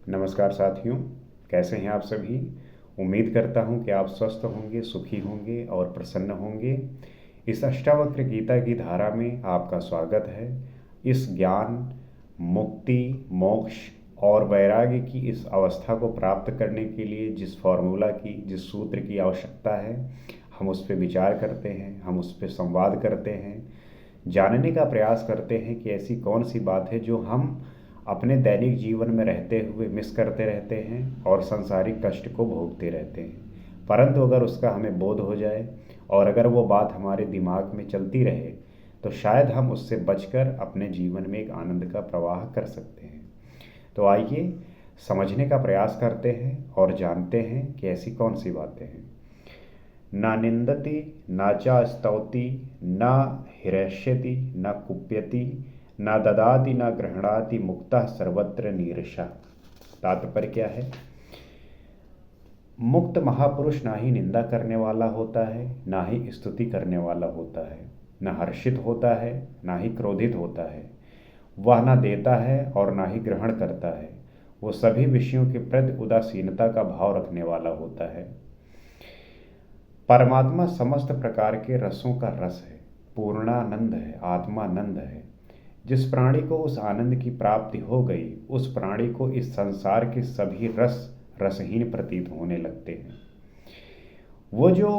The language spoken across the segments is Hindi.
नमस्कार साथियों, कैसे हैं आप सभी। उम्मीद करता हूं कि आप स्वस्थ होंगे, सुखी होंगे और प्रसन्न होंगे। इस अष्टावक्र गीता की धारा में आपका स्वागत है। इस ज्ञान, मुक्ति, मोक्ष और वैराग्य की इस अवस्था को प्राप्त करने के लिए जिस फॉर्मूला की, जिस सूत्र की आवश्यकता है, हम उस पर विचार करते हैं, हम उस पर संवाद करते हैं, जानने का प्रयास करते हैं कि ऐसी कौन सी बात है जो हम अपने दैनिक जीवन में रहते हुए मिस करते रहते हैं और सांसारिक कष्ट को भोगते रहते हैं। परंतु अगर उसका हमें बोध हो जाए और अगर वो बात हमारे दिमाग में चलती रहे तो शायद हम उससे बचकर अपने जीवन में एक आनंद का प्रवाह कर सकते हैं। तो आइए समझने का प्रयास करते हैं और जानते हैं कि ऐसी कौन सी बातें हैं। न निंदति न च स्तौति न हिरष्यति न कुप्यति न ददाति न गृह्णाति मुक्तः सर्वत्र नीरसा। तात्पर्य क्या है? मुक्त महापुरुष ना ही निंदा करने वाला होता है, ना ही स्तुति करने वाला होता है, न हर्षित होता है, ना ही क्रोधित होता है। वह न देता है और ना ही ग्रहण करता है। वो सभी विषयों के प्रति उदासीनता का भाव रखने वाला होता है। परमात्मा समस्त प्रकार के रसों का रस है, पूर्णानंद है, आत्मानंद है। जिस प्राणी को उस आनंद की प्राप्ति हो गई, उस प्राणी को इस संसार के सभी रस रसहीन प्रतीत होने लगते हैं। वो जो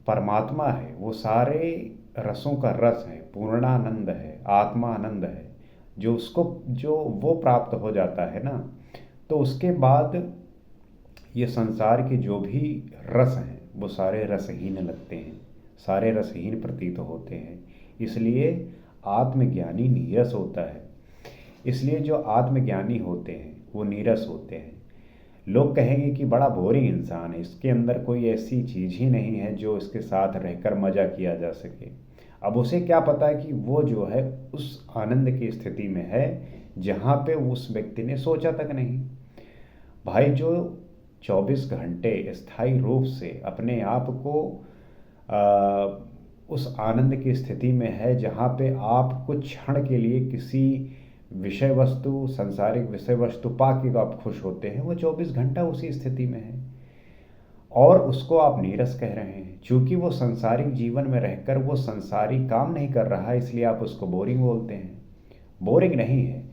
परमात्मा है वो सारे रसों का रस है, पूर्णानंद है, आत्मानंद है। जो वो प्राप्त हो जाता है ना, तो उसके बाद ये संसार के जो भी रस हैं वो सारे रसहीन लगते हैं, सारे रसहीन प्रतीत होते हैं। इसलिए आत्मज्ञानी नीरस होता है। इसलिए जो आत्मज्ञानी होते हैं वो नीरस होते हैं। लोग कहेंगे कि बड़ा बोरिंग इंसान है, इसके अंदर कोई ऐसी चीज़ ही नहीं है जो इसके साथ रहकर मज़ा किया जा सके। अब उसे क्या पता है कि वो जो है उस आनंद की स्थिति में है जहाँ पे उस व्यक्ति ने सोचा तक नहीं। भाई, जो 24 घंटे स्थायी रूप से अपने आप को उस आनंद की स्थिति में है जहाँ पे आप कुछ क्षण के लिए किसी विषय वस्तु, सांसारिक विषय वस्तु पा के आप खुश होते हैं, वो 24 घंटा उसी स्थिति में है और उसको आप नीरस कह रहे हैं। चूंकि वो सांसारिक जीवन में रहकर वो संसारी काम नहीं कर रहा है, इसलिए आप उसको बोरिंग बोलते हैं। बोरिंग नहीं है,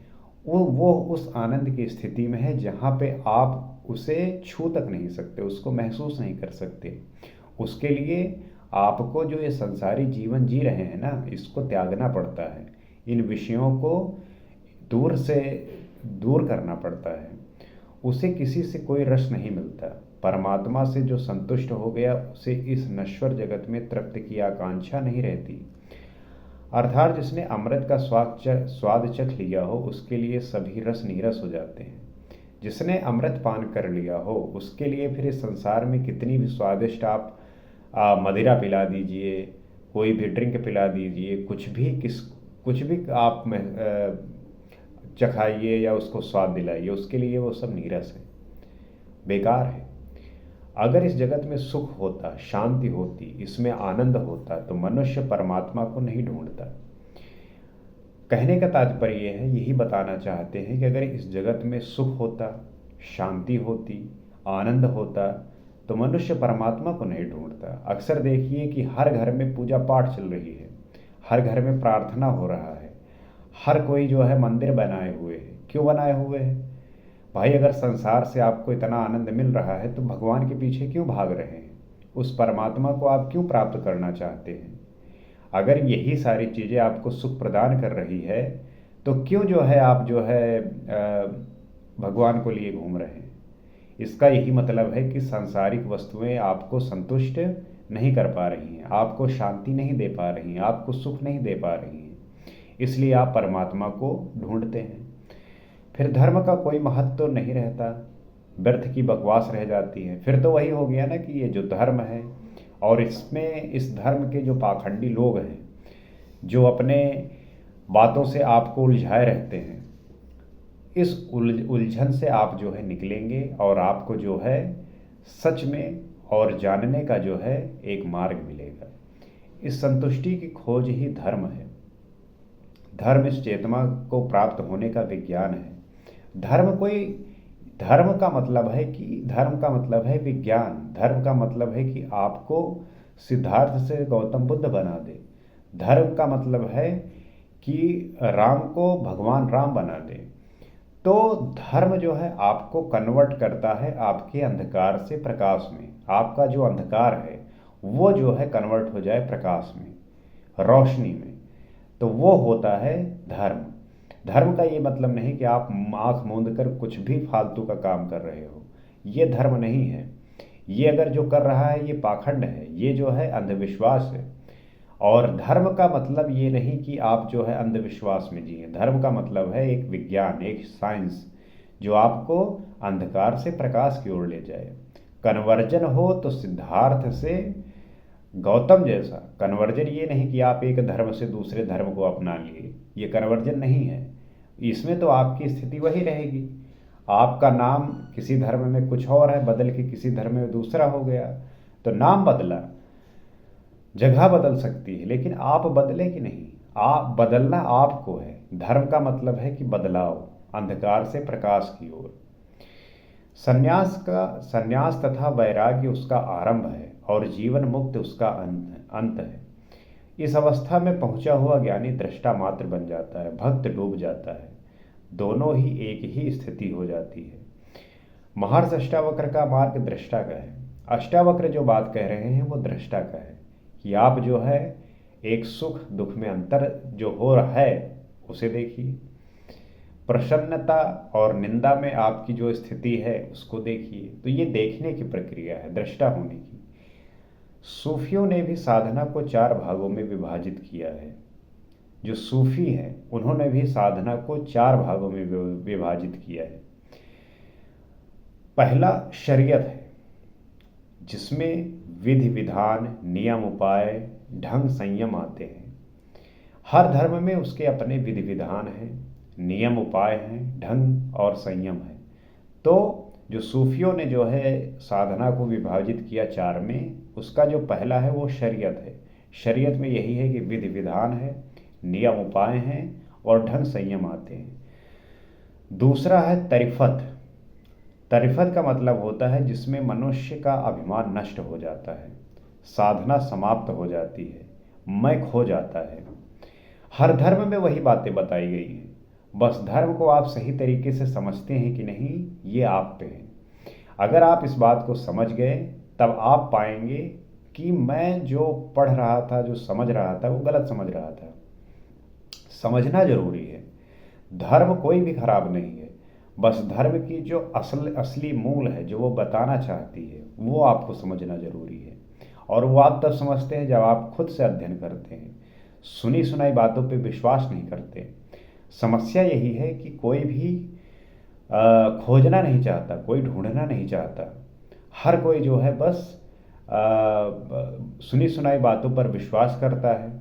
वो उस आनंद की स्थिति में है जहाँ पे आप उसे छू तक नहीं सकते, उसको महसूस नहीं कर सकते। उसके लिए आपको जो ये संसारी जीवन जी रहे हैं ना, इसको त्यागना पड़ता है। इन विषयों को दूर से दूर करना पड़ता है। उसे किसी से कोई रस नहीं मिलता। परमात्मा से जो संतुष्ट हो गया उसे इस नश्वर जगत में तृप्ति की आकांक्षा नहीं रहती। अर्थात जिसने अमृत का स्वाद चख लिया हो उसके लिए सभी रस नीरस हो जाते हैं। जिसने अमृत पान कर लिया हो उसके लिए फिर इस संसार में कितनी भी स्वादिष्ट आप मदिरा पिला दीजिए, कोई भी ड्रिंक पिला दीजिए, कुछ भी आप चखाइए या उसको स्वाद दिलाइए, उसके लिए वो सब नीरस है, बेकार है। अगर इस जगत में सुख होता, शांति होती, इसमें आनंद होता तो मनुष्य परमात्मा को नहीं ढूंढता। कहने का तात्पर्य यह है, यही बताना चाहते हैं कि अगर इस जगत में सुख होता, शांति होती, आनंद होता तो मनुष्य परमात्मा को नहीं ढूंढता। अक्सर देखिए कि हर घर में पूजा पाठ चल रही है, हर घर में प्रार्थना हो रहा है, हर कोई जो है मंदिर बनाए हुए है। क्यों बनाए हुए हैं भाई? अगर संसार से आपको इतना आनंद मिल रहा है तो भगवान के पीछे क्यों भाग रहे हैं? उस परमात्मा को आप क्यों प्राप्त करना चाहते हैं? अगर यही सारी चीज़ें आपको सुख प्रदान कर रही है तो क्यों जो है आप जो है भगवान को लिए घूम रहे हैं? इसका यही मतलब है कि सांसारिक वस्तुएं आपको संतुष्ट नहीं कर पा रही हैं, आपको शांति नहीं दे पा रही हैं, आपको सुख नहीं दे पा रही हैं। इसलिए आप परमात्मा को ढूंढते हैं। फिर धर्म का कोई महत्व तो नहीं रहता, व्यर्थ की बकवास रह जाती है। फिर तो वही हो गया ना कि ये जो धर्म है और इसमें इस धर्म के जो पाखंडी लोग हैं, जो अपने बातों से आपको उलझाए रहते हैं, इस उलझन से आप जो है निकलेंगे और आपको जो है सच में और जानने का जो है एक मार्ग मिलेगा। इस संतुष्टि की खोज ही धर्म है। धर्म इस चेतना को प्राप्त होने का विज्ञान है। धर्म कोई धर्म का मतलब है विज्ञान। धर्म का मतलब है कि आपको सिद्धार्थ से गौतम बुद्ध बना दे। धर्म का मतलब है कि राम को भगवान राम बना दे। तो धर्म जो है आपको कन्वर्ट करता है आपके अंधकार से प्रकाश में। आपका जो अंधकार है वो जो है कन्वर्ट हो जाए प्रकाश में, रोशनी में। तो वो होता है धर्म। धर्म का ये मतलब नहीं कि आप आंख मूंद कर कुछ भी फालतू का काम कर रहे हो, ये धर्म नहीं है। ये अगर जो कर रहा है ये पाखंड है, ये जो है अंधविश्वास है। और धर्म का मतलब ये नहीं कि आप जो है अंधविश्वास में जिए। धर्म का मतलब है एक विज्ञान, एक साइंस जो आपको अंधकार से प्रकाश की ओर ले जाए। कन्वर्जन हो तो सिद्धार्थ से गौतम जैसा। कन्वर्जन ये नहीं कि आप एक धर्म से दूसरे धर्म को अपना लिए, ये कन्वर्जन नहीं है। इसमें तो आपकी स्थिति वही रहेगी। आपका नाम किसी धर्म में कुछ और है, बदल के किसी धर्म में दूसरा हो गया, तो नाम बदला, जगह बदल सकती है, लेकिन आप बदले कि नहीं। आप बदलना आपको है। धर्म का मतलब है कि बदलाव, अंधकार से प्रकाश की ओर। संन्यास तथा वैराग्य उसका आरंभ है और जीवन मुक्त उसका अंत है। इस अवस्था में पहुंचा हुआ ज्ञानी दृष्टा मात्र बन जाता है, भक्त डूब जाता है। दोनों ही एक ही स्थिति हो जाती है। महर्षि अष्टावक्र का मार्ग दृष्टा का है। अष्टावक्र जो बात कह रहे हैं वो दृष्टा का है कि आप जो है एक सुख दुख में अंतर जो हो रहा है उसे देखिए। प्रसन्नता और निंदा में आपकी जो स्थिति है उसको देखिए। तो ये देखने की प्रक्रिया है, दृष्टा होने की। सूफियों ने भी साधना को 4 भागों में विभाजित किया है। जो सूफी हैं उन्होंने भी साधना को 4 भागों में विभाजित किया है। पहला शरीयत है, जिसमें विधि विधान, नियम उपाय, ढंग संयम आते हैं। हर धर्म में उसके अपने विधि विधान हैं, नियम उपाय हैं, ढंग और संयम है। तो जो सूफियों ने जो है साधना को विभाजित किया 4 में, उसका जो पहला है वो शरीयत है। शरीयत में यही है कि विधि विधान है, नियम उपाय हैं और ढंग संयम आते हैं। दूसरा है तरिफत। तरिफत का मतलब होता है जिसमें मनुष्य का अभिमान नष्ट हो जाता है, साधना समाप्त हो जाती है, मैं खो जाता है। हर धर्म में वही बातें बताई गई हैं, बस धर्म को आप सही तरीके से समझते हैं कि नहीं ये आप पे है। अगर आप इस बात को समझ गए तब आप पाएंगे कि मैं जो पढ़ रहा था, जो समझ रहा था, वो गलत समझ रहा था। समझना जरूरी है। धर्म कोई भी खराब नहीं है, बस धर्म की जो असली मूल है, जो वो बताना चाहती है, वो आपको समझना जरूरी है। और वो आप तब समझते हैं जब आप खुद से अध्ययन करते हैं, सुनी सुनाई बातों पे विश्वास नहीं करते। समस्या यही है कि कोई भी खोजना नहीं चाहता, कोई ढूंढना नहीं चाहता। हर कोई जो है बस सुनी सुनाई बातों पर विश्वास करता है,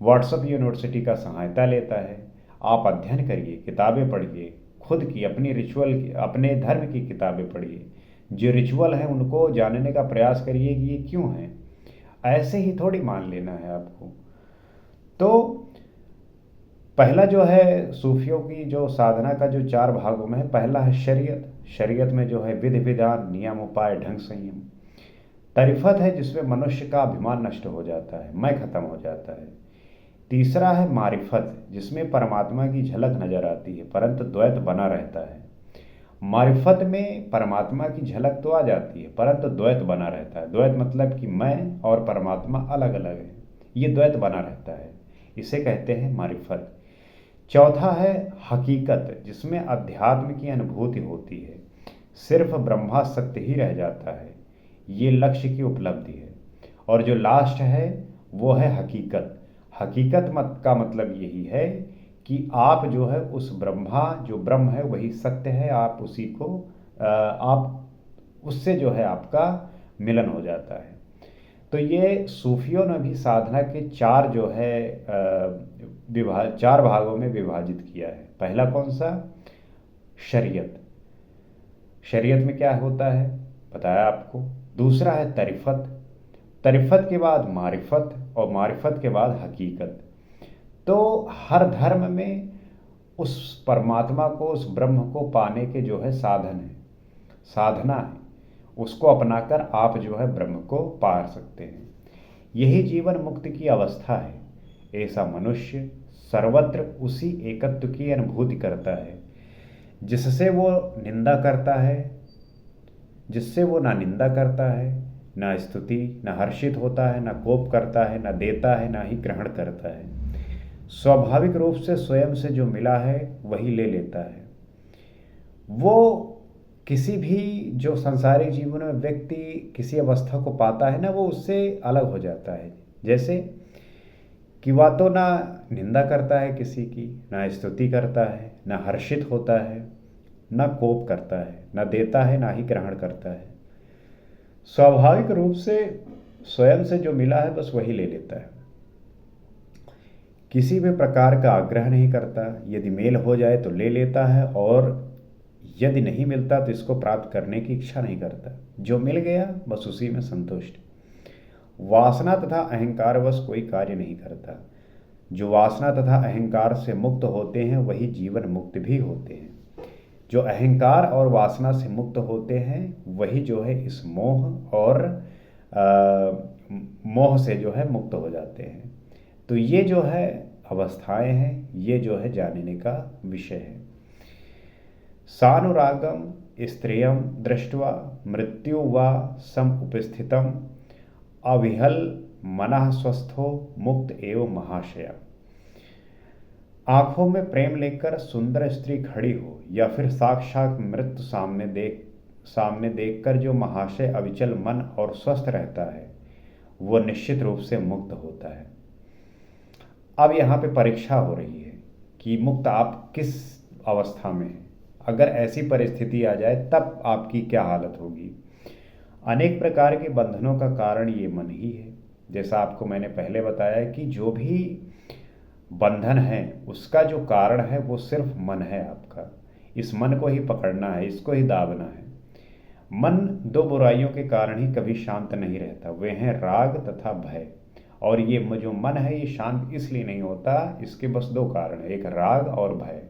व्हाट्सएप यूनिवर्सिटी का सहायता लेता है। आप अध्ययन करिए, किताबें पढ़िए, खुद की अपनी रिचुअल की, अपने धर्म की किताबें पढ़िए। जो रिचुअल हैं उनको जानने का प्रयास करिए कि ये क्यों हैं। ऐसे ही थोड़ी मान लेना है आपको। तो पहला जो है सूफियों की जो साधना का जो 4 भागों में है, पहला है शरीयत। शरीयत में जो है विधि विधान, नियम उपाय, ढंग संयम। तरिफत है जिसमें मनुष्य का अभिमान नष्ट हो जाता है, मैं खत्म हो जाता है। तीसरा है मारिफत, जिसमें परमात्मा की झलक नजर आती है परंतु द्वैत बना रहता है। मारिफत में परमात्मा की झलक तो आ जाती है परंतु द्वैत बना रहता है। द्वैत मतलब कि मैं और परमात्मा अलग अलग है, ये द्वैत बना रहता है, इसे कहते हैं मारिफत। चौथा है हकीकत, जिसमें अध्यात्म की अनुभूति होती है, सिर्फ ब्रह्मा सत्य ही रह जाता है, ये लक्ष्य की उपलब्धि है। और जो लास्ट है वो है हकीकत। हकीकत का मतलब यही है कि आप जो है उस ब्रह्मा, जो ब्रह्म है वही सत्य है, आप उसी को आप उससे जो है आपका मिलन हो जाता है। तो ये सूफियों ने भी साधना के 4 जो है 4 भागों में विभाजित किया है। पहला कौन सा? शरीयत। शरीयत में क्या होता है बताया आपको। दूसरा है तरिफत, तरिफत के बाद मारिफत और मारिफत के बाद हकीकत। तो हर धर्म में उस परमात्मा को, उस ब्रह्म को पाने के जो है साधन है। साधना है, उसको अपनाकर आप जो है ब्रह्म को पा सकते हैं। यही जीवन मुक्ति की अवस्था है। ऐसा मनुष्य सर्वत्र उसी एकत्व की अनुभूति करता है जिससे वो निंदा करता है, जिससे वो ना निंदा करता है, ना स्तुति, ना हर्षित होता है, ना कोप करता है, ना देता है, ना ही ग्रहण करता है। स्वाभाविक रूप से स्वयं से जो मिला है वही ले लेता है। वो किसी भी जो सांसारिक जीवन में व्यक्ति किसी अवस्था को पाता है ना, वो उससे अलग हो जाता है। जैसे कि वह तो ना निंदा करता है किसी की, ना स्तुति करता है, ना हर्षित होता है, ना कोप करता है, ना देता है, ना ही ग्रहण करता है। स्वाभाविक रूप से स्वयं से जो मिला है बस वही ले लेता है। किसी भी प्रकार का आग्रह नहीं करता। यदि मेल हो जाए तो ले लेता है, और यदि नहीं मिलता तो इसको प्राप्त करने की इच्छा नहीं करता। जो मिल गया बस उसी में संतुष्ट। वासना तथा अहंकारवश कोई कार्य नहीं करता। जो वासना तथा अहंकार से मुक्त होते हैं वही जीवन मुक्त भी होते हैं। जो अहंकार और वासना से मुक्त होते हैं वही जो है इस मोह और मोह से जो है मुक्त हो जाते हैं। तो ये जो है अवस्थाएं हैं, ये जो है जानने का विषय है। सानुरागम स्त्रियम दृष्ट्वा मृत्यु वा सम उपस्थितम अविहल मनः स्वस्थो मुक्त एवं महाशया। आंखों में प्रेम लेकर सुंदर स्त्री खड़ी हो या फिर साक्षात मृत्यु सामने देखकर जो महाशय अविचल मन और स्वस्थ रहता है वो निश्चित रूप से मुक्त होता है। अब यहाँ पे परीक्षा हो रही है कि मुक्त आप किस अवस्था में हैं। अगर ऐसी परिस्थिति आ जाए तब आपकी क्या हालत होगी। अनेक प्रकार के बंधनों का कारण ये मन ही है। जैसा आपको मैंने पहले बताया कि जो भी बंधन है उसका जो कारण है वो सिर्फ मन है आपका। इस मन को ही पकड़ना है, इसको ही दाबना है। मन दो बुराइयों के कारण ही कभी शांत नहीं रहता, वे हैं राग तथा भय। और ये जो मन है ये शांत इसलिए नहीं होता, इसके बस दो कारण है, एक राग और भय।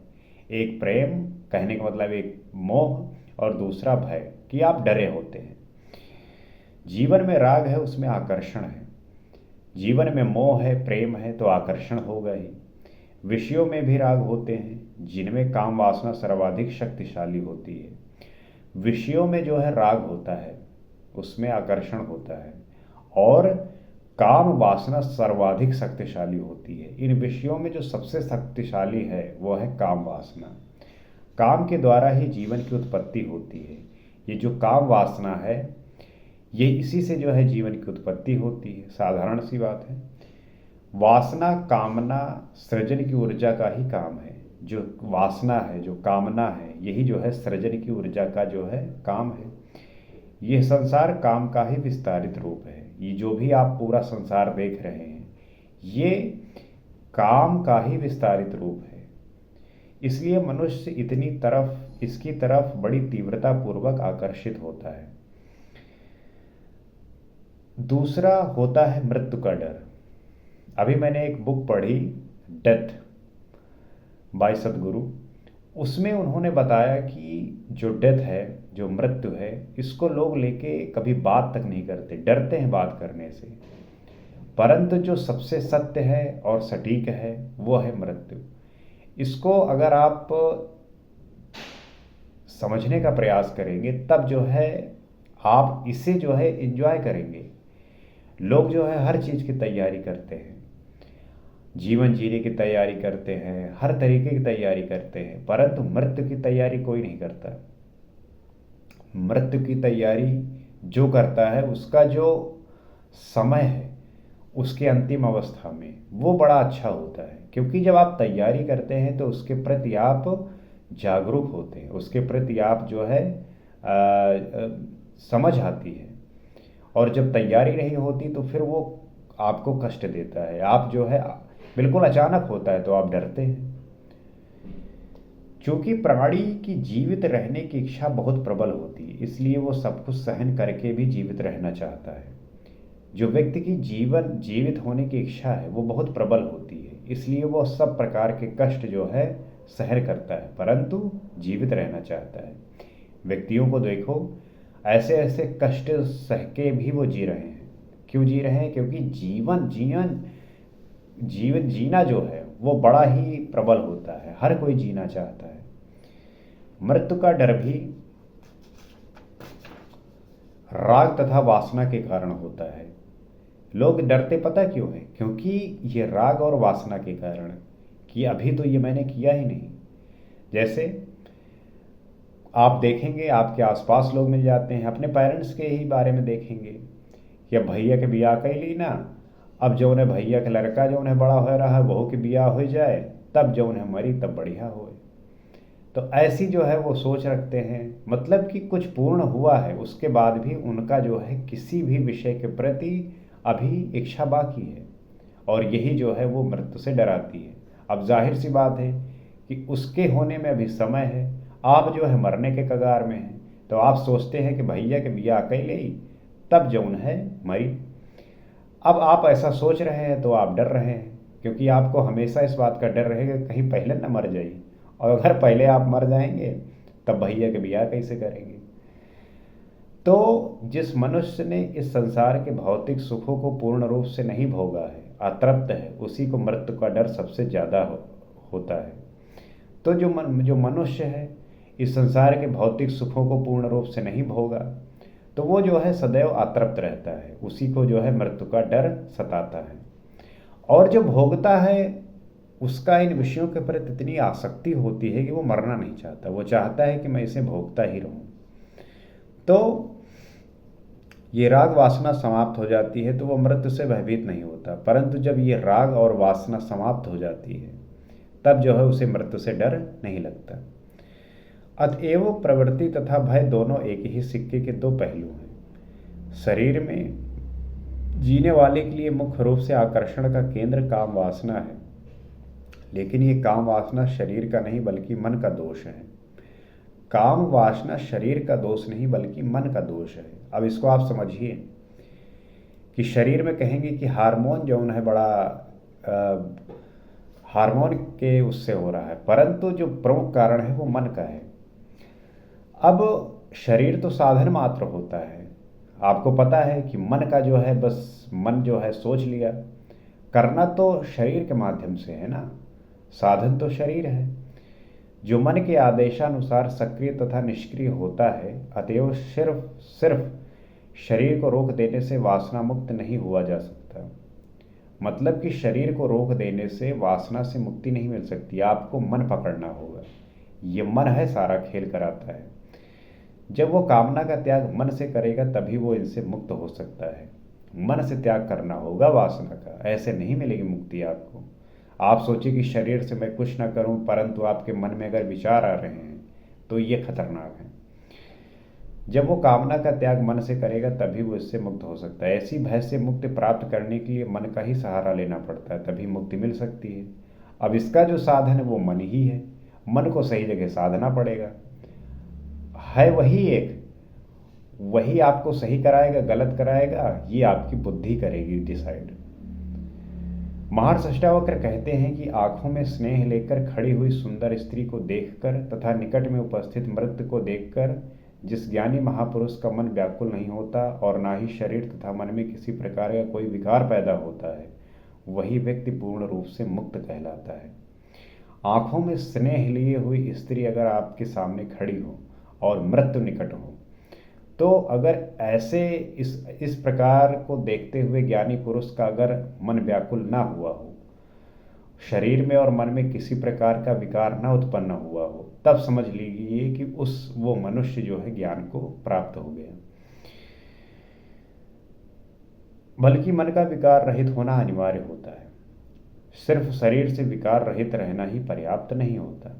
एक प्रेम कहने का मतलब एक मोह, और दूसरा भय कि आप डरे होते हैं। जीवन में राग है, उसमें आकर्षण है। जीवन में मोह है, प्रेम है, तो आकर्षण होगा ही। विषयों में भी राग होते हैं जिनमें काम वासना सर्वाधिक शक्तिशाली होती है। विषयों में जो है राग होता है, उसमें आकर्षण होता है, और काम वासना सर्वाधिक शक्तिशाली होती है। इन विषयों में जो सबसे शक्तिशाली है वो है काम वासना। काम के द्वारा ही जीवन की उत्पत्ति होती है। ये जो काम वासना है ये इसी से जो है जीवन की उत्पत्ति होती है। साधारण सी बात है। वासना कामना सृजन की ऊर्जा का ही काम है। जो वासना है, जो कामना है, यही जो है सृजन की ऊर्जा का जो है काम है। ये संसार काम का ही विस्तारित रूप है। ये जो भी आप पूरा संसार देख रहे हैं ये काम का ही विस्तारित रूप है। इसलिए मनुष्य इसकी तरफ बड़ी तीव्रता पूर्वक आकर्षित होता है। दूसरा होता है मृत्यु का डर। अभी मैंने एक बुक पढ़ी, डेथ बाय सदगुरु। उसमें उन्होंने बताया कि जो डेथ है, जो मृत्यु है, इसको लोग लेके कभी बात तक नहीं करते, डरते हैं बात करने से। परंतु जो सबसे सत्य है और सटीक है वो है मृत्यु। इसको अगर आप समझने का प्रयास करेंगे तब जो है आप इसे जो है एंजॉय करेंगे। लोग जो है हर चीज़ की तैयारी करते हैं, जीवन जीने की तैयारी करते हैं, हर तरीके की तैयारी करते हैं, परंतु मृत्यु की तैयारी कोई नहीं करता। मृत्यु की तैयारी जो करता है उसका जो समय है उसके अंतिम अवस्था में वो बड़ा अच्छा होता है। क्योंकि जब आप तैयारी करते हैं तो उसके प्रति आप जागरूक होते हैं, उसके प्रति आप जो है समझ आती है। और जब तैयारी नहीं होती तो फिर वो आपको कष्ट देता है। आप जो है बिल्कुल अचानक होता है तो आप डरते हैं। क्योंकि प्राणी की जीवित रहने की इच्छा बहुत प्रबल होती है, इसलिए वो सब कुछ सहन करके भी जीवित रहना चाहता है। जो व्यक्ति की जीवित होने की इच्छा है वो बहुत प्रबल होती है, इसलिए वो सब प्रकार के कष्ट जो है सहन करता है, परंतु जीवित रहना चाहता है। व्यक्तियों को देखो, ऐसे ऐसे कष्ट सह के भी वो जी रहे हैं। क्यों जी रहे हैं? क्योंकि जीवन जीना जो है वो बड़ा ही प्रबल होता है, हर कोई जीना चाहता है। मृत्यु का डर भी राग तथा वासना के कारण होता है। लोग डरते पता क्यों है? क्योंकि ये राग और वासना के कारण, कि अभी तो ये मैंने किया ही नहीं। जैसे आप देखेंगे, आपके आसपास लोग मिल जाते हैं, अपने पेरेंट्स के ही बारे में देखेंगे कि अब भैया के बियाह कर ली ना, अब जो उन्हें भैया के लड़का जो उन्हें बड़ा हो रहा है, बहू के बियाह हो जाए, तब जो उन्हें मरी तब बढ़िया होए। तो ऐसी जो है वो सोच रखते हैं, मतलब कि कुछ पूर्ण हुआ है उसके बाद भी उनका जो है किसी भी विषय के प्रति अभी इच्छा बाकी है, और यही जो है वो मृत्यु से डराती है। अब जाहिर सी बात है कि उसके होने में अभी समय है, आप जो है मरने के कगार में हैं, तो आप सोचते हैं कि भैया के बियाह कर ले तब जो है मरी। अब आप ऐसा सोच रहे हैं तो आप डर रहे हैं, क्योंकि आपको हमेशा इस बात का डर रहेगा कहीं पहले न मर जाइए, और अगर पहले आप मर जाएंगे तब भैया के बियाह कैसे करेंगे। तो जिस मनुष्य ने इस संसार के भौतिक सुखों को पूर्ण रूप से नहीं भोगा है, अतृप्त है, उसी को मृत्यु का डर सबसे ज़्यादा होता है। तो जो मनुष्य है इस संसार के भौतिक सुखों को पूर्ण रूप से नहीं भोगा, तो वो जो है सदैव अतृप्त रहता है, उसी को जो है मृत्यु का डर सताता है। और जो भोगता है उसका इन विषयों के प्रति इतनी आसक्ति होती है कि वो मरना नहीं चाहता, वो चाहता है कि मैं इसे भोगता ही रहूं। तो ये राग वासना समाप्त हो जाती है तो वो मृत्यु से भयभीत नहीं होता, परंतु जब ये राग और वासना समाप्त हो जाती है तब जो है उसे मृत्यु से डर नहीं लगता। अतएव प्रवृत्ति तथा भय दोनों एक ही सिक्के के दो पहलू हैं। शरीर में जीने वाले के लिए मुख्य रूप से आकर्षण का केंद्र काम वासना है, लेकिन ये काम वासना शरीर का नहीं बल्कि मन का दोष है। काम वासना शरीर का दोष नहीं बल्कि मन का दोष है। अब इसको आप समझिए कि शरीर में कहेंगे कि हार्मोन जो है बड़ा हार्मोन के उससे हो रहा है, परंतु जो प्रमुख कारण है वो मन का है। अब शरीर तो साधन मात्र होता है, आपको पता है कि मन का जो है बस मन जो है सोच लिया, करना तो शरीर के माध्यम से है ना, साधन तो शरीर है जो मन के आदेशानुसार सक्रिय तथा निष्क्रिय होता है। अतएव सिर्फ शरीर को रोक देने से वासना मुक्त नहीं हुआ जा सकता। मतलब कि शरीर को रोक देने से वासना से मुक्ति नहीं मिल सकती, आपको मन पकड़ना होगा। ये मन है सारा खेल कराता है। जब वो कामना का त्याग मन से करेगा तभी वो इनसे मुक्त हो सकता है। मन से त्याग करना होगा वासना का, ऐसे नहीं मिलेगी मुक्ति आपको। आप सोचिए कि शरीर से मैं कुछ ना करूं, परंतु आपके मन में अगर विचार आ रहे हैं तो ये खतरनाक है। जब वो कामना का त्याग मन से करेगा तभी वो इससे मुक्त हो सकता है। ऐसी भय से मुक्ति प्राप्त करने के लिए मन का ही सहारा लेना पड़ता है, तभी मुक्ति मिल सकती है। अब इसका जो साधन है वो मन ही है, मन को सही जगह साधना पड़ेगा। है वही एक, वही आपको सही कराएगा गलत कराएगा ये आपकी बुद्धि करेगी डिसाइड। महर्षि अष्टावक्र कहते हैं कि आंखों में स्नेह लेकर खड़ी हुई सुंदर स्त्री को देखकर तथा निकट में उपस्थित मृत्यु को देखकर जिस ज्ञानी महापुरुष का मन व्याकुल नहीं होता और ना ही शरीर तथा मन में किसी प्रकार का कोई विकार पैदा होता है, वही व्यक्ति पूर्ण रूप से मुक्त कहलाता है। आंखों में स्नेह लिए हुई स्त्री अगर आपके सामने खड़ी हो और मृत्यु निकट हो, तो अगर ऐसे इस प्रकार को देखते हुए ज्ञानी पुरुष का अगर मन व्याकुल ना हुआ हो, शरीर में और मन में किसी प्रकार का विकार न उत्पन्न हुआ हो, तब समझ लीजिए कि वो मनुष्य जो है ज्ञान को प्राप्त हो गया। बल्कि मन का विकार रहित होना अनिवार्य होता है, सिर्फ शरीर से विकार रहित रहना ही पर्याप्त नहीं होता।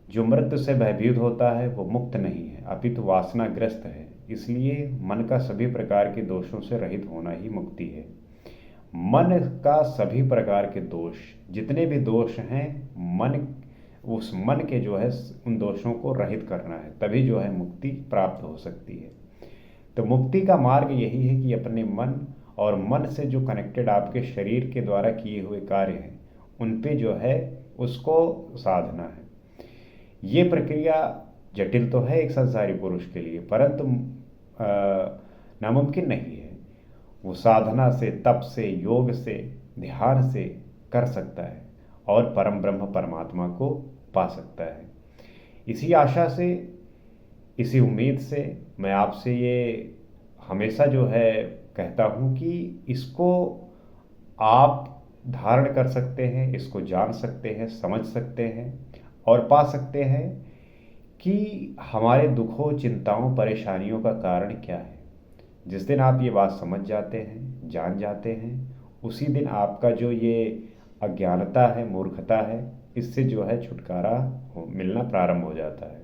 जो मृत्यु से भयभीत होता है वो मुक्त नहीं है, अपितु वासनाग्रस्त है। इसलिए मन का सभी प्रकार के दोषों से रहित होना ही मुक्ति है। मन का सभी प्रकार के दोष, जितने भी दोष हैं, उस मन के जो है उन दोषों को रहित करना है, तभी जो है मुक्ति प्राप्त हो सकती है। तो मुक्ति का मार्ग यही है कि अपने मन और मन से जो कनेक्टेड आपके शरीर के द्वारा किए हुए कार्य हैं उन पे जो है उसको साधना है। ये प्रक्रिया जटिल तो है एक संसारी पुरुष के लिए, परंतु नामुमकिन नहीं है। वो साधना से, तप से, योग से, ध्यान से कर सकता है और परम ब्रह्म परमात्मा को पा सकता है। इसी आशा से, इसी उम्मीद से मैं आपसे ये हमेशा जो है कहता हूँ कि इसको आप धारण कर सकते हैं, इसको जान सकते हैं, समझ सकते हैं और पा सकते हैं कि हमारे दुखों, चिंताओं, परेशानियों का कारण क्या है। जिस दिन आप ये बात समझ जाते हैं, जान जाते हैं, उसी दिन आपका जो ये अज्ञानता है, मूर्खता है, इससे जो है छुटकारा मिलना प्रारंभ हो जाता है।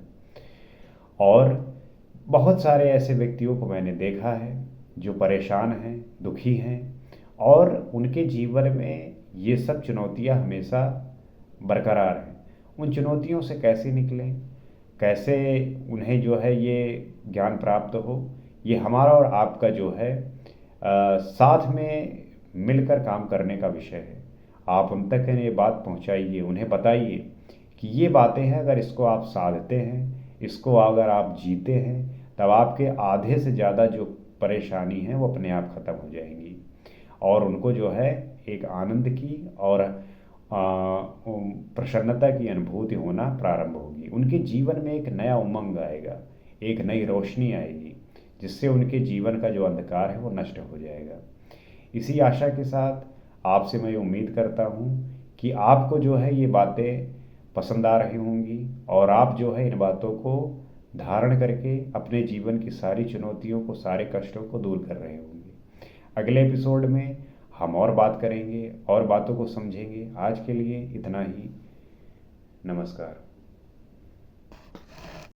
और बहुत सारे ऐसे व्यक्तियों को मैंने देखा है जो परेशान हैं, दुखी हैं और उनके जीवन में ये सब चुनौतियां हमेशा बरकरार हैं। उन चुनौतियों से कैसे निकलें, कैसे उन्हें जो है ये ज्ञान प्राप्त हो, ये हमारा और आपका जो है साथ में मिलकर काम करने का विषय है। आप उन तक ये बात पहुंचाइए, उन्हें बताइए कि ये बातें हैं, अगर इसको आप साधते हैं, इसको अगर आप जीते हैं, तब आपके आधे से ज़्यादा जो परेशानी है वो अपने आप ख़त्म हो जाएंगी और उनको जो है एक आनंद की और प्रसन्नता की अनुभूति होना प्रारंभ होगी। उनके जीवन में एक नया उमंग आएगा, एक नई रोशनी आएगी, जिससे उनके जीवन का जो अंधकार है वो नष्ट हो जाएगा। इसी आशा के साथ आपसे मैं उम्मीद करता हूँ कि आपको जो है ये बातें पसंद आ रही होंगी और आप जो है इन बातों को धारण करके अपने जीवन की सारी चुनौतियों को, सारे कष्टों को दूर कर रहे होंगे। अगले एपिसोड में हम और बात करेंगे और बातों को समझेंगे। आज के लिए इतना ही। नमस्कार।